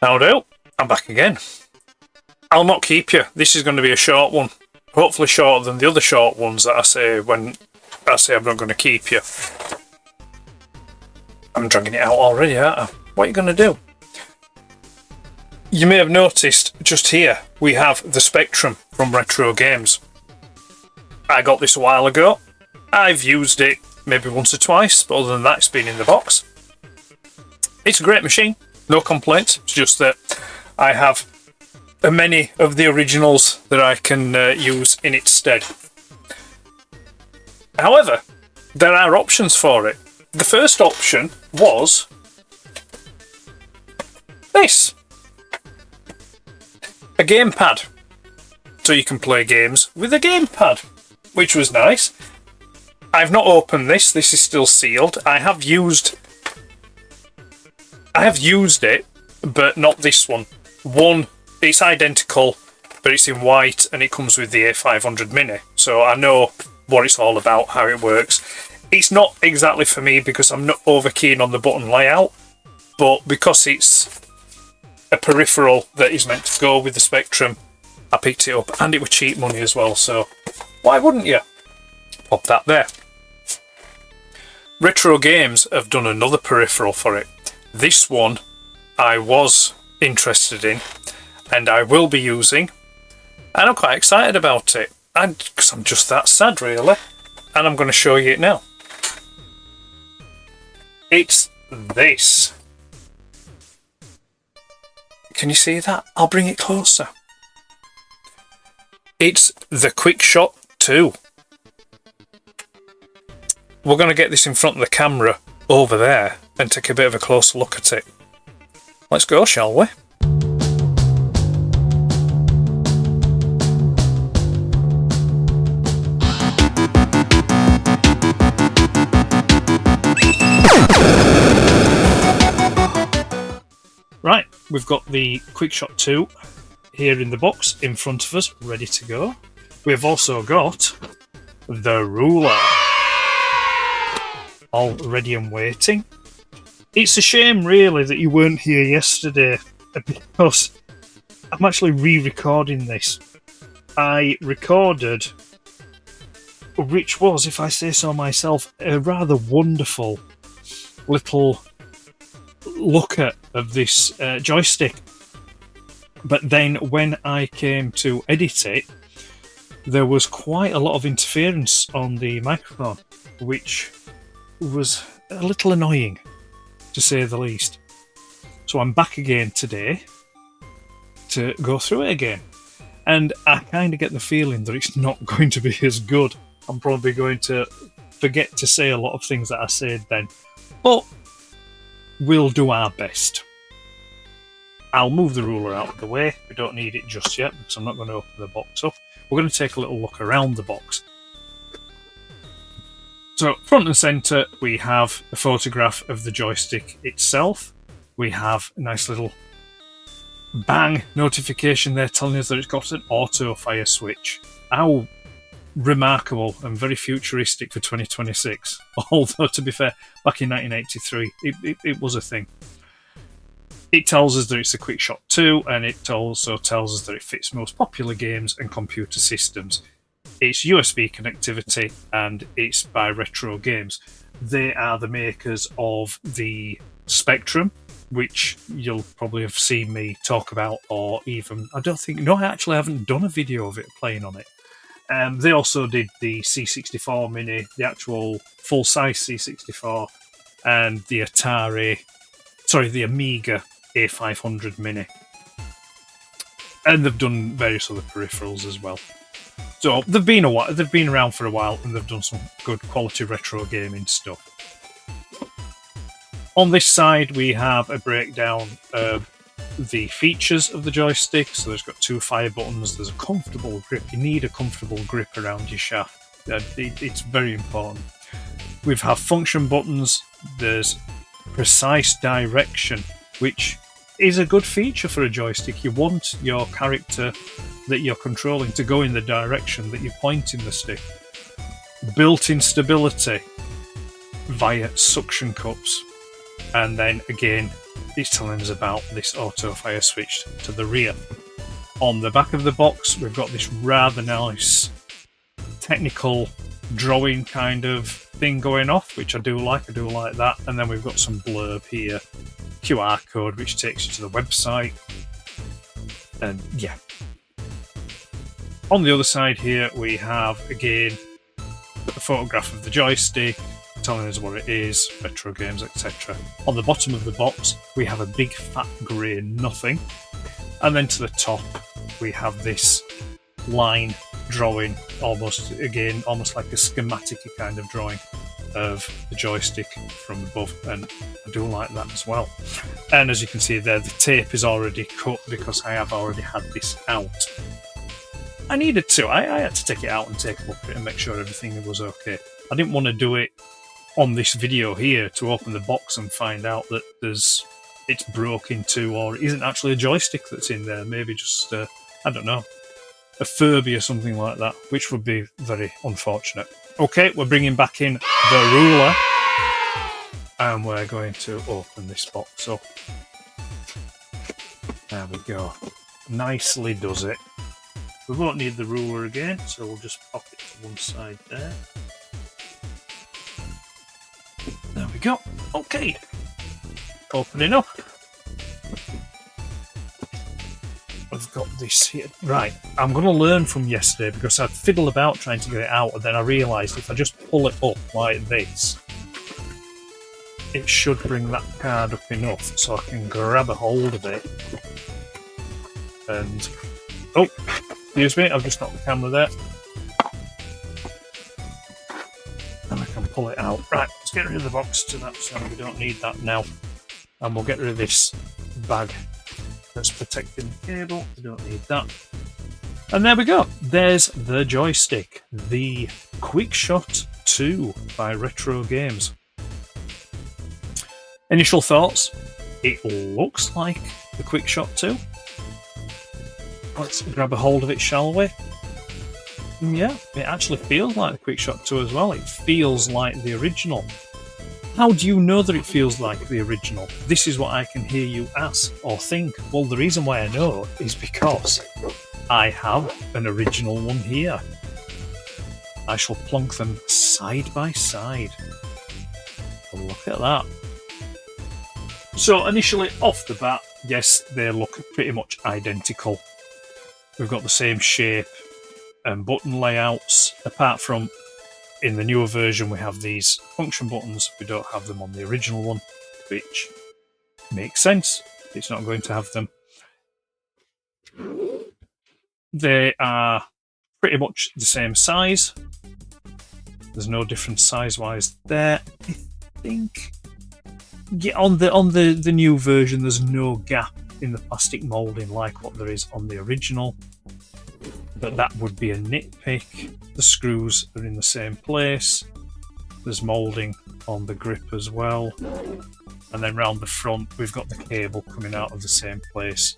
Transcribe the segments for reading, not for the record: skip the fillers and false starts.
How do? I'm back again. I'll not keep you. This is going to be a short one. Hopefully shorter than the other short ones that I say when I say I'm not going to keep you. I'm dragging it out already, aren't I? What are you going to do? You may have noticed just here we have the Spectrum from Retro Games. I got this a while ago. I've used it maybe once or twice, but other than that it's been in the box. It's a great machine, no complaints. It's just that I have many of the originals that I can use in its stead. However, there are options for it. The first option was this. A gamepad. So you can play games with a gamepad, which was nice. I've not opened this. This is still sealed. I have used it, but not this one. One, it's identical, but it's in white and it comes with the A500 Mini. So I know what it's all about, how it works. It's not exactly for me because I'm not over keen on the button layout, but because it's a peripheral that is meant to go with the Spectrum, I picked it up and it was cheap money as well, so why wouldn't you? Pop that there. Retro Games have done another peripheral for it. This one I was interested in and I will be using, and I'm quite excited about it because I'm just that sad really, and I'm going to show you it now. It's this. Can you see that? I'll bring it closer. It's the QuickShot 2. We're going to get this in front of the camera over there and take a bit of a closer look at it. Let's go, shall we? Right, we've got the QuickShot 2 here in the box in front of us, ready to go. We've also got the ruler, all ready and waiting. It's a shame really that you weren't here yesterday because I'm actually re-recording this. I recorded, which was, if I say so myself, a rather wonderful little look at of this joystick, but then when I came to edit it, there was quite a lot of interference on the microphone, which was a little annoying to say the least. So I'm back again today to go through it again, and I kind of get the feeling that it's not going to be as good. I'm probably going to forget to say a lot of things that I said then, but we'll do our best. I'll move the ruler out of the way. We don't need it just yet because I'm not going to open the box up. We're going to take a little look around the box. So front and centre we have a photograph of the joystick itself. We have a nice little bang notification there telling us that it's got an auto fire switch. How remarkable and very futuristic for 2026. Although, to be fair, back in 1983 it was a thing. It tells us that it's a QuickShot 2, and it also tells us that it fits most popular games and computer systems. It's USB connectivity, and it's by Retro Games. They are the makers of the Spectrum, which you'll probably have seen me talk about, or even, I actually haven't done a video of it playing on it. They also did the C64 Mini, the actual full-size C64, and the the Amiga A500 Mini. And they've done various other peripherals as well. So they've been around for a while, and they've done some good quality retro gaming stuff. On this side, we have a breakdown of the features of the joystick. So there's got 2 fire buttons. There's a comfortable grip. You need a comfortable grip around your shaft. It's very important. We have function buttons. There's precise direction, which is a good feature for a joystick. You want your character that you're controlling to go in the direction that you're pointing the stick. Built-in stability via suction cups, and then again it's telling us about this auto fire switch to the rear. On the back of the box, we've got this rather nice technical drawing kind of thing going off, which I do like that. And then we've got some blurb here, QR code, which takes you to the website. And yeah. On the other side here, we have, again, a photograph of the joystick, telling us what it is, retro games, etc. On the bottom of the box, we have a big fat grey nothing. And then to the top, we have this line drawing, almost like a schematic kind of drawing of the joystick from above, and I do like that as well. And as you can see there, the tape is already cut because I have already had this out. I needed to. I had to take it out and take a look at it and make sure everything was okay. I didn't want to do it on this video here to open the box and find out that it's broke into, or it isn't actually a joystick that's in there. Maybe just I don't know, a Furby or something like that, which would be very unfortunate. Okay, we're bringing back in the ruler, and we're going to open this box up. There we go. Nicely does it. We won't need the ruler again, so we'll just pop it to one side there. There we go. Okay. Opening up. We've got this here. Right, I'm going to learn from yesterday because I'd fiddled about trying to get it out, and then I realised if I just pull it up like this, it should bring that card up enough so I can grab a hold of it. And, oh, excuse me, I've just knocked the camera there. And I can pull it out. Right, let's get rid of the box to that, so we don't need that now. And we'll get rid of this bag that's protecting the cable. We don't need that. And there we go. There's the joystick, the Quickshot 2 by Retro Games. Initial thoughts? It looks like the Quickshot 2. Let's grab a hold of it, shall we? Yeah, it actually feels like the Quickshot 2 as well. It feels like the original. How do you know that it feels like the original? This is what I can hear you ask or think. Well, the reason why I know is because I have an original one here. I shall plonk them side by side. Look at that. So initially, off the bat, yes, they look pretty much identical. We've got the same shape and button layouts, apart from in the newer version we have these function buttons. We don't have them on the original one, which makes sense. It's not going to have them. They are pretty much the same size. There's no difference size-wise there. I think, yeah, on the new version, there's no gap in the plastic moulding like what there is on the original. But that would be a nitpick. The screws are in the same place. There's moulding on the grip as well. And then round the front, we've got the cable coming out of the same place.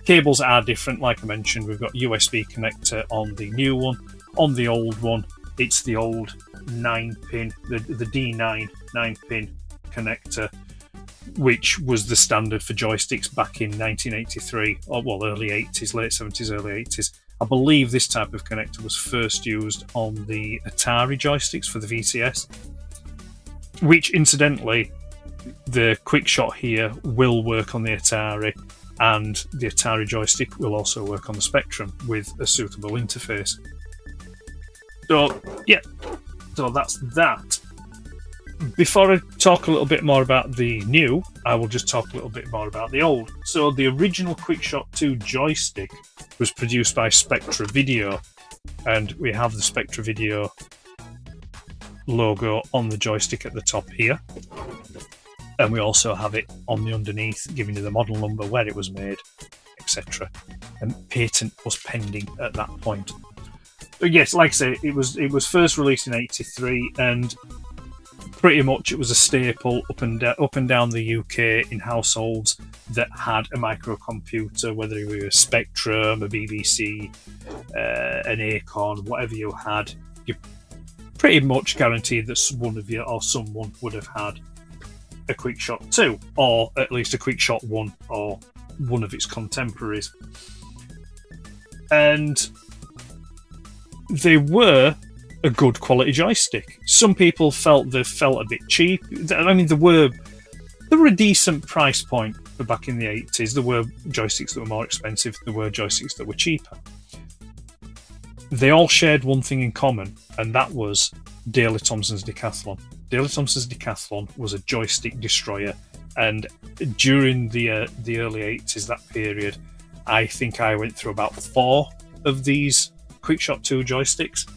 Cables are different, like I mentioned. We've got USB connector on the new one. On the old one, it's the old 9-pin, the D9 9-pin connector, which was the standard for joysticks back in 1983, or well, early 80s, late 70s, early 80s. I believe this type of connector was first used on the Atari joysticks for the VCS, which incidentally, the Quickshot here will work on the Atari, and the Atari joystick will also work on the Spectrum with a suitable interface. So, yeah, so that's that. Before I talk a little bit more about the new, I will just talk a little bit more about the old. So the original Quickshot 2 joystick was produced by Spectra Video, and we have the Spectra Video logo on the joystick at the top here. And we also have it on the underneath, giving you the model number, where it was made, etc. And patent was pending at that point. But yes, like I say, it was first released in '83, and pretty much it was a staple up and down the UK in households that had a microcomputer, whether it was a Spectrum, a BBC, an Acorn, whatever you had, you pretty much guaranteed that one of you or someone would have had a Quickshot 2, or at least a Quickshot 1, or one of its contemporaries. And they were a good quality joystick. Some people felt they felt a bit cheap. I mean, they were a decent price point for back in the 80s. There were joysticks that were more expensive, there were joysticks that were cheaper. They all shared one thing in common, and that was Daley Thompson's Decathlon. Daley Thompson's Decathlon was a joystick destroyer, and during the early 80s, that period, I think I went through about 4 of these Quickshot 2 joysticks.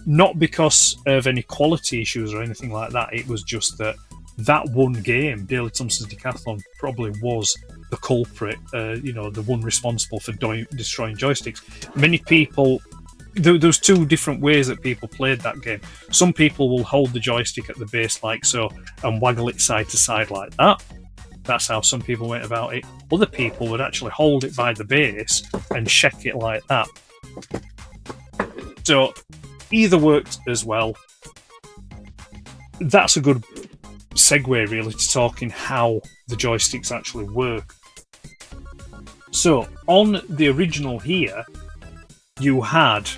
Not because of any quality issues or anything like that, it was just that one game, Daley Thompson's Decathlon, probably was the culprit, the one responsible for destroying joysticks. Many people, there's 2 different ways that people played that game. Some people will hold the joystick at the base like so and waggle it side to side like that. That's how some people went about it. Other people would actually hold it by the base and check it like that. So either worked as well. That's a good segue really to talking how the joysticks actually work. So on the original here, you had,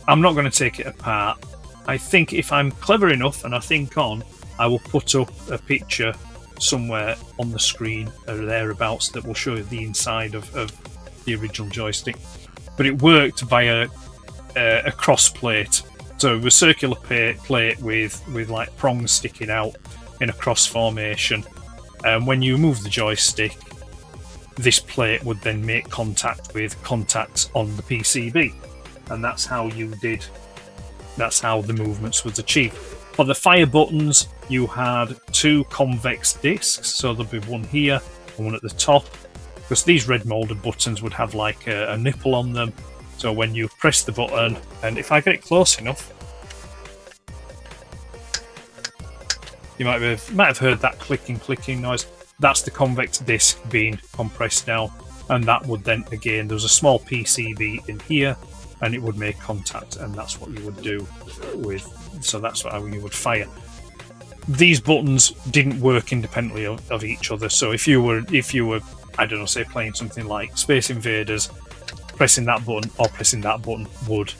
I'm not going to take it apart. I think if I'm clever enough and I think on, I will put up a picture somewhere on the screen or thereabouts that will show you the inside of the original joystick. But it worked via a cross plate. So it was a circular plate with like prongs sticking out in a cross formation. And when you move the joystick, this plate would then make contact with contacts on the PCB. And that's how the movements was achieved. For the fire buttons, you had 2 convex discs, so there'll be one here and one at the top, because these red moulded buttons would have like a nipple on them. So when you press the button, and if I get it close enough, you might have heard that clicking noise. That's the convex disc being compressed down, and that would then, again, there was a small PCB in here, and it would make contact, and that's what you would do with. So that's how you would fire. These buttons didn't work independently of each other. So if you were, I don't know, say playing something like Space Invaders, pressing that button or pressing that button would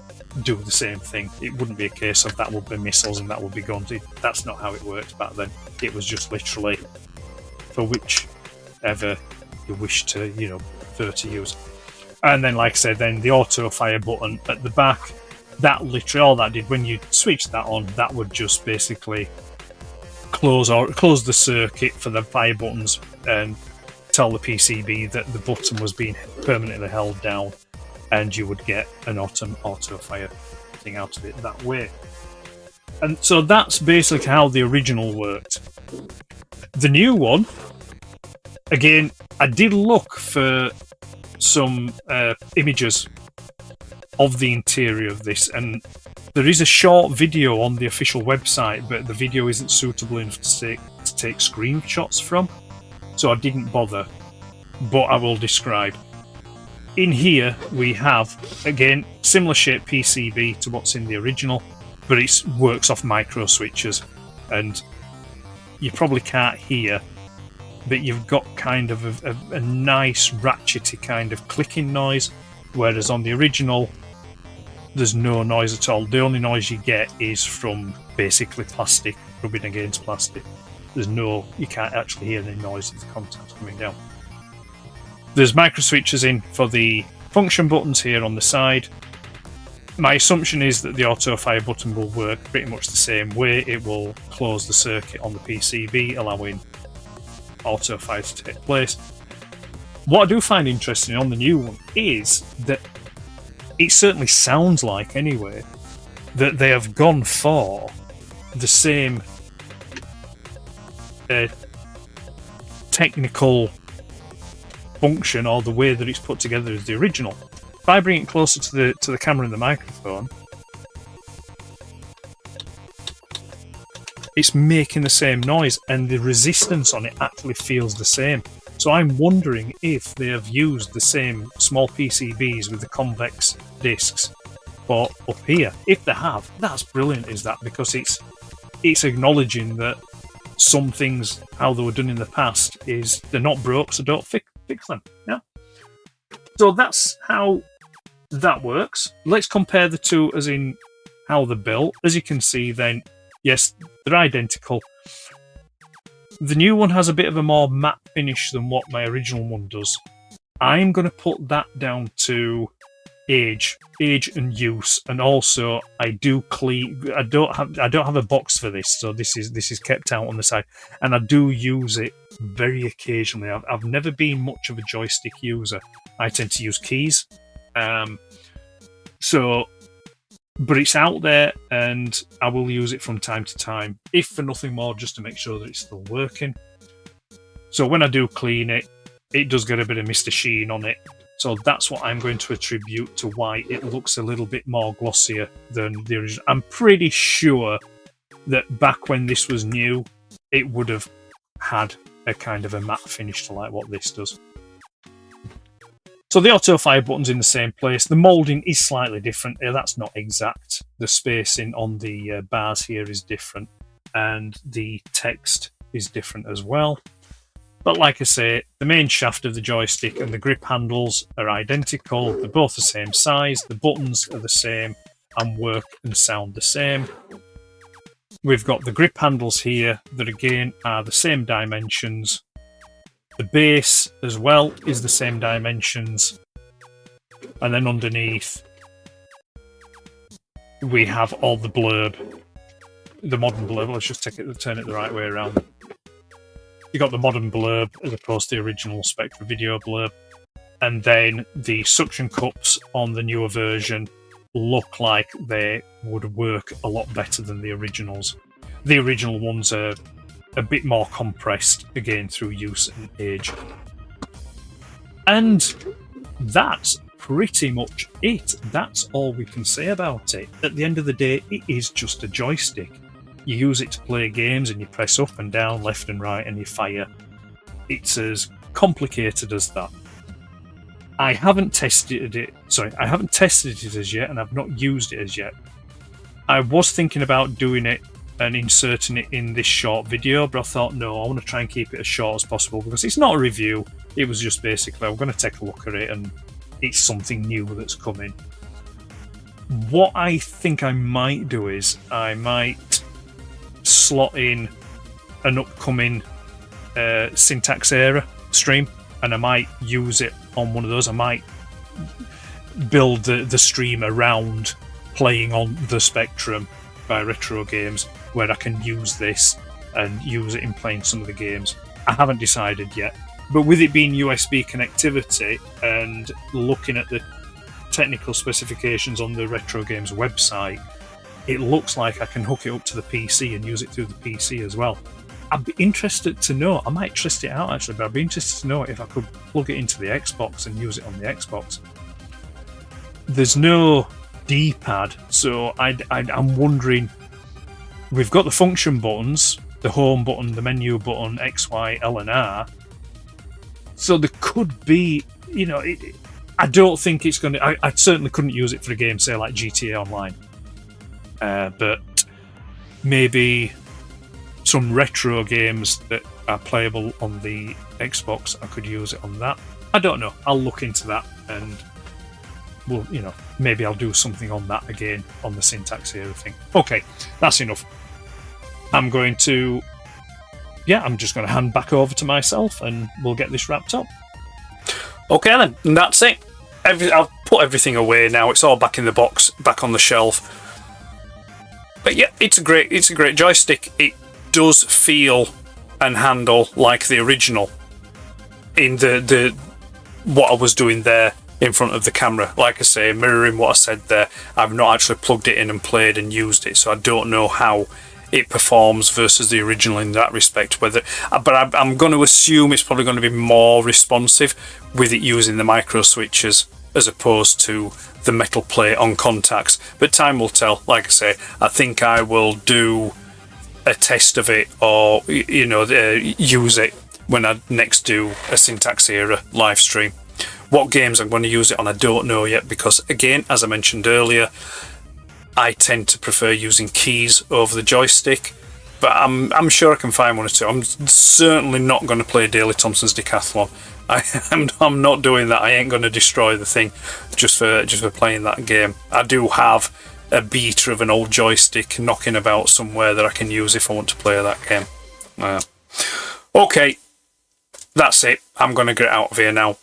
do the same thing. It wouldn't be a case of that would be missiles and that would be guns. That's not how it worked back then. It was just literally for whichever you wish to, prefer to use. And then, like I said, then the auto fire button at the back, that literally all that did, when you switched that on, that would just basically close the circuit for the fire buttons and tell the PCB that the button was being permanently held down, and you would get an auto fire thing out of it that way. And so that's basically how the original worked. The new one, again, I did look for some images of the interior of this, and there is a short video on the official website, but the video isn't suitable enough to take screenshots from, so I didn't bother, but I will describe. In here we have, again, similar shaped PCB to what's in the original, but it works off micro switches, and you probably can't hear, but you've got kind of a nice ratchety kind of clicking noise, whereas on the original there's no noise at all. The only noise you get is from basically plastic rubbing against plastic. You can't actually hear any noise of the contacts coming down. There's micro switches in for the function buttons here on the side. My assumption is that the auto fire button will work pretty much the same way. It will close the circuit on the PCB, allowing auto fire to take place. What I do find interesting on the new one is that it certainly sounds like, anyway, that they have gone for the same technical function, or the way that it's put together as the original. If I bring it closer to the camera and the microphone, it's making the same noise, and the resistance on it actually feels the same. So I'm wondering if they have used the same small PCBs with the convex discs for up here. If they have, that's brilliant, is that, because it's acknowledging that some things, how they were done in the past, is they're not broke, so don't fix them. Yeah. So that's how that works. Let's compare the two as in how they're built. As you can see then, yes, they're identical. The new one has a bit of a more matte finish than what my original one does. I'm going to put that down to age and use, and also I do clean. I don't have a box for this, so this is kept out on the side, and I do use it very occasionally. I've never been much of a joystick user. I tend to use keys, but it's out there, and I will use it from time to time, if for nothing more, just to make sure that it's still working. So when I do clean it, it does get a bit of Mr. Sheen on it. So that's what I'm going to attribute to why it looks a little bit more glossier than the original. I'm pretty sure that back when this was new, it would have had a kind of a matte finish to like what this does. So the auto fire button's in the same place. The moulding is slightly different. That's not exact. The spacing on the bars here is different, and the text is different as well. But like I say, the main shaft of the joystick and the grip handles are identical. They're both the same size. The buttons are the same and work and sound the same. We've got the grip handles here that again are the same dimensions. The base as well is the same dimensions. And then underneath, we have all the blurb. The modern blurb. Let's just turn it the right way around. You got the modern blurb as opposed to the original Spectra video blurb, and then the suction cups on the newer version look like they would work a lot better than the originals. The original ones are a bit more compressed, again through use and age. And that's pretty much it. That's all we can say about it. At the end of the day, it is just a joystick. You use it to play games and you press up and down, left and right, and you fire. It's as complicated as that. I haven't tested it as yet, and I've not used it as yet. I was thinking about doing it and inserting it in this short video, but I thought, no, I want to try and keep it as short as possible because it's not a review. It was just basically, I'm going to take a look at it and it's something new that's coming. What I think I might do is I might slot in an upcoming Syntax Era stream, and I might use it on one of those. I might build the stream around playing on the Spectrum by Retro Games, where I can use this and use it in playing some of the games. I haven't decided yet, but with it being USB connectivity and looking at the technical specifications on the Retro Games website, it looks like I can hook it up to the PC and use it through the PC as well. I'd be interested to know, I might test it out actually, but I'd be interested to know if I could plug it into the Xbox and use it on the Xbox. There's no D-pad, so I'm wondering, we've got the function buttons, the home button, the menu button, X, Y, L and R, so there could be, I don't think it's going to, I certainly couldn't use it for a game, say like GTA Online. But maybe some retro games that are playable on the Xbox, I could use it on that. I don't know. I'll look into that, and maybe I'll do something on that again on the Syntax Era thing. Okay, that's enough. I'm just going to hand back over to myself, and we'll get this wrapped up. Okay then, and that's it. I've put everything away now. It's all back in the box, back on the shelf. But yeah, it's a great joystick. It does feel and handle like the original in the what I was doing there in front of the camera. Like I say, mirroring what I said there, I've not actually plugged it in and played and used it, so I don't know how it performs versus the original in that respect. But I'm going to assume it's probably going to be more responsive with it using the micro switches as opposed to the metal plate on contacts. But time will tell. Like I say, I think I will do a test of it, or use it when I next do a Syntax Era live stream. What games I'm going to use it on, I don't know yet, because again, as I mentioned earlier, I tend to prefer using keys over the joystick, but I'm sure I can find one or two. I'm certainly not going to play Daley Thompson's Decathlon. I'm not doing that. I ain't going to destroy the thing just for playing that game. I do have a beta of an old joystick knocking about somewhere that I can use if I want to play that game. Okay, that's it. I'm going to get out of here now.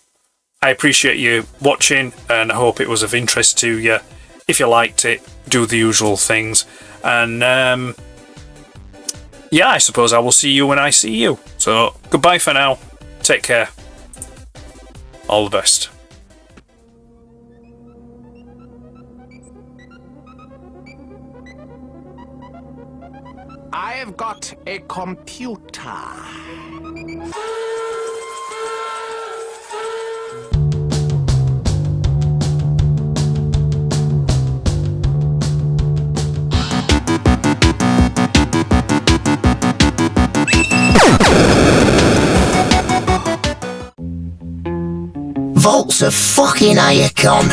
I appreciate you watching, and I hope it was of interest to you. If you liked it, do the usual things. And yeah, I suppose I will see you when I see you. So goodbye for now. Take care. All the best. I've got a computer. Volt's a fucking icon.